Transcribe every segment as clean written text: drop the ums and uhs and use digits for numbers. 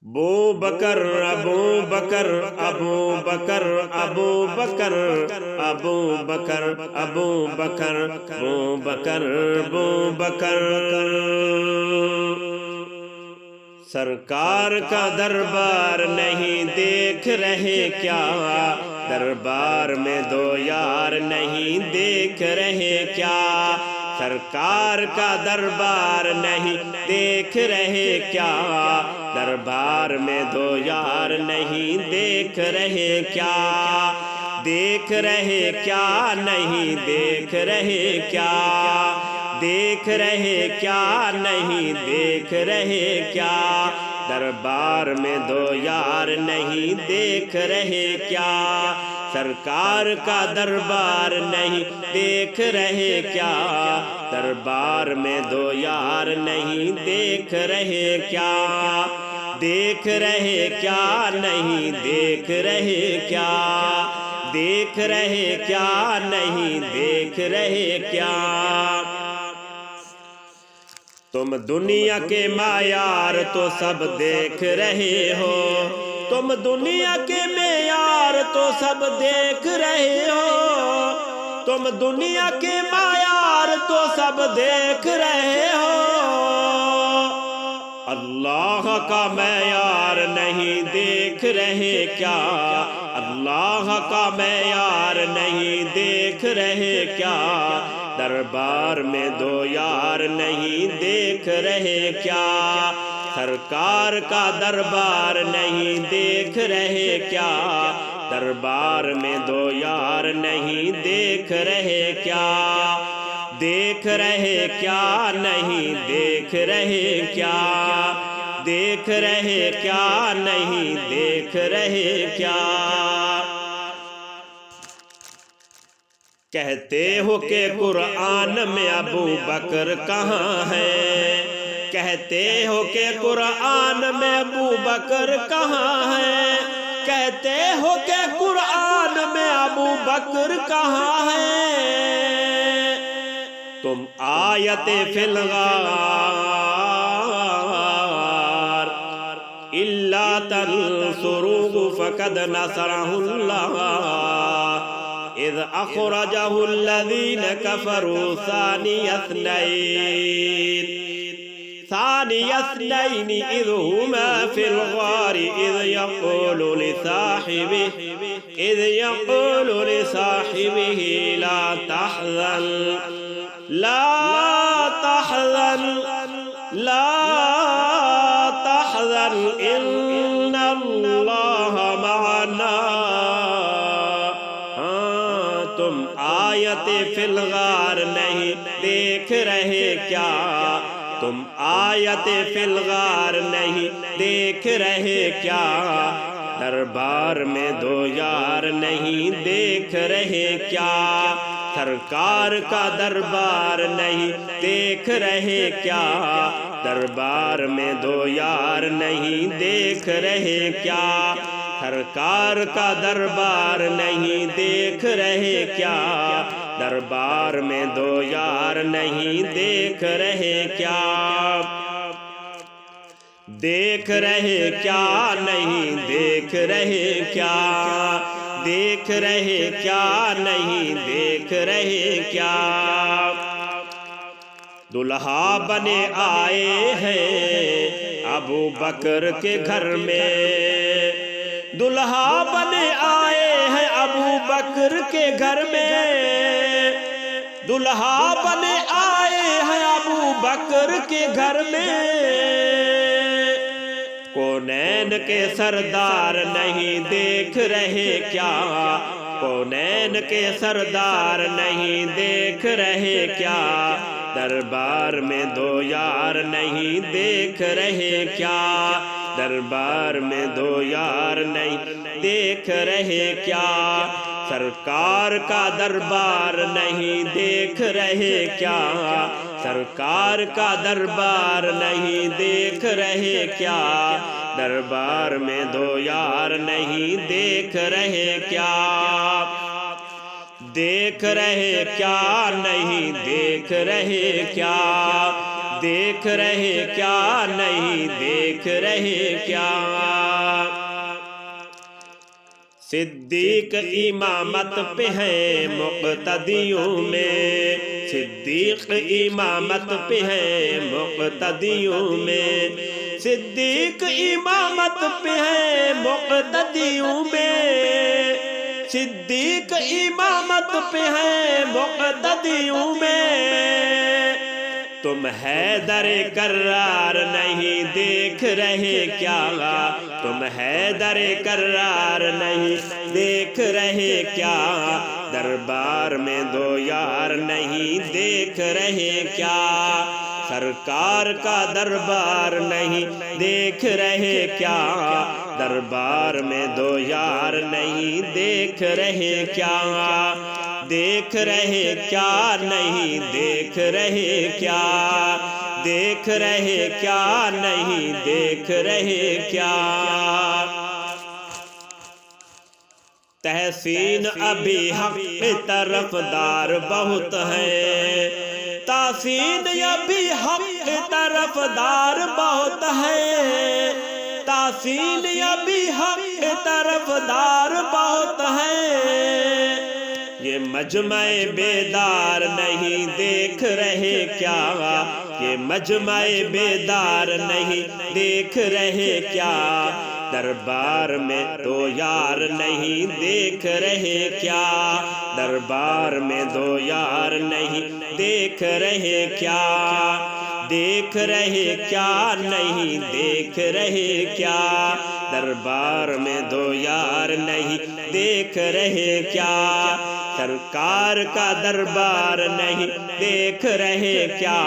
ابو بکر ابو بکر ابو بکر ابو بکر ابو بکر ابو بکر ابو بکر ابو بکر سرکار کا دربار نہیں دیکھ رہے کیا؟ دربار میں دو یار نہیں دیکھ رہے کیا؟ سرکار کا دربار نہیں دیکھ رہے کیا؟ دربار میں دو یار نہیں دیکھ رہے کیا؟ دیکھ رہے کیا نہیں دیکھ رہے کیا؟ دیکھ رہے کیا نہیں دیکھ رہے کیا؟ دربار میں دو یار نہیں دیکھ رہے کیا؟ سرکار کا دربار نہیں دیکھ رہے کیا؟ دربار میں دو یار نہیں دیکھ رہے کیا؟ دیکھ رہے کیا نہیں دیکھ رہے کیا؟ دیکھ رہے کیا نہیں دیکھ رہے کیا؟ تم دنیا کے معیار تو سب دیکھ رہے ہو، تم دنیا کے معیار تو سب دیکھ رہے ہو، تم دنیا کے معیار تو سب دیکھ رہے ہو، اللہ کا معیار نہیں دیکھ رہے کیا؟ اللہ کا معیار نہیں دیکھ رہے کیا؟ دربار میں دو یار نہیں دیکھ رہے کیا؟ سرکار کا دربار نہیں دیکھ رہے کیا؟ دربار میں دو یار نہیں دیکھ رہے کیا؟ دیکھ رہے کیا نہیں دیکھ رہے کیا؟ دیکھ رہے کیا نہیں دیکھ رہے کیا؟ کہتے ہو کہ قرآن میں ابو بکر کہاں ہے؟ کہتے ہو کہ قرآن میں ابو بکر کہاں ہے؟ کہتے ہو کہ قرآن میں ابو بکر کہاں ہے؟ تم آیت فی الغار الا تنصروه فقد نصره الله اذ اخرجه الذين كفروا ثاني اثنين اذ هما في الغار اذ يقول لصاحبه لا تحزن ان اللہ معنا۔ تم آیت فی الغار نہیں دیکھ رہے کیا؟ تم آیت فی الغار نہیں دیکھ رہے کیا؟ دربار میں دو یار نہیں دیکھ رہے کیا؟ سرکار کا دربار نہیں دیکھ رہے کیا؟ دربار میں دو یار نہیں دیکھ رہے کیا؟ سرکار کا دربار نہیں دیکھ رہے کیا؟ دربار میں دو یار نہیں دیکھ رہے کیا؟ دیکھ رہے کیا نہیں دیکھ رہے کیا؟ دیکھ رہے کیا نہیں دیکھ رہے کیا؟ دلہا بنے آئے ہیں ابو بکر کے گھر میں، دلہا بنے آئے ہیں ابو بکر کے گھر میں، دلہا بنے آئے ہیں ابو بکر کے گھر میں، کونین کے سردار نہیں دیکھ رہے کیا؟ کونین کے سردار نہیں دیکھ رہے کیا؟ دربار میں دو یار نہیں دیکھ رہے کیا؟ دربار میں دو یار نہیں دیکھ رہے کیا؟ سرکار کا دربار نہیں دیکھ رہے کیا؟ سرکار کا دربار نہیں دیکھ رہے کیا؟ دربار میں دو یار نہیں دیکھ رہے کیا؟ دیکھ رہے کیا نہیں دیکھ رہے کیا؟ دیکھ رہے کیا نہیں دیکھ رہے کیا صدیق امامت پہ ہیں مقتدیوں میں صدیق امامت پہ ہیں مقتدیوں میں صدیق امامت پہ ہیں مقتدیوں میں صدیق امامت پہ ہیں مقتدیوں میں تم حیدر کرار نہیں دیکھ رہے کیا تم حیدر کرار نہیں دیکھ رہے کیا دربار میں دو یار نہیں دیکھ رہے کیا سرکار کا دربار نہیں دیکھ رہے کیا دربار میں دو یار نہیں دیکھ رہے کیا دیکھ رہے کیا نہیں دیکھ رہے کیا دیکھ رہے کیا نہیں دیکھ رہے کیا تحسین ابھی حق طرفدار بہت ہے تحسین ابھی حق طرفدار بہت ہے تحسین ابھی حق طرفدار بہت ہے یہ مجمع بیدار نہیں دیکھ رہے کیا یہ مجمع بیدار نہیں دیکھ رہے کیا دربار میں دو یار نہیں دیکھ رہے کیا دربار میں دو یار نہیں دیکھ رہے کیا دیکھ رہے کیا نہیں دیکھ رہے کیا دربار میں دو یار نہیں دیکھ رہے کیا سرکار کا دربار نہیں دیکھ رہے کیا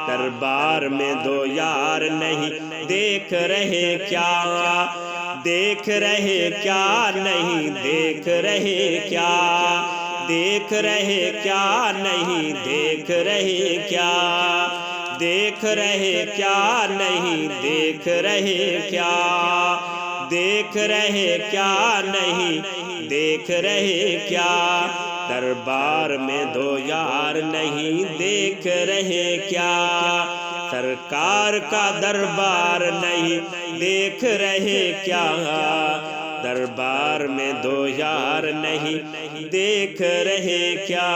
دربار میں دو یار نہیں دیکھ رہے کیا دیکھ رہے کیا نہیں دیکھ رہے کیا دیکھ رہے کیا نہیں دیکھ رہے کیا دیکھ رہے کیا نہیں دیکھ رہے کیا دیکھ رہے کیا نہیں دیکھ رہے کیا دربار میں دو یار نہیں دیکھ رہے کیا سرکار کا دربار نہیں دیکھ رہے کیا دربار میں دو یار نہیں دیکھ رہے کیا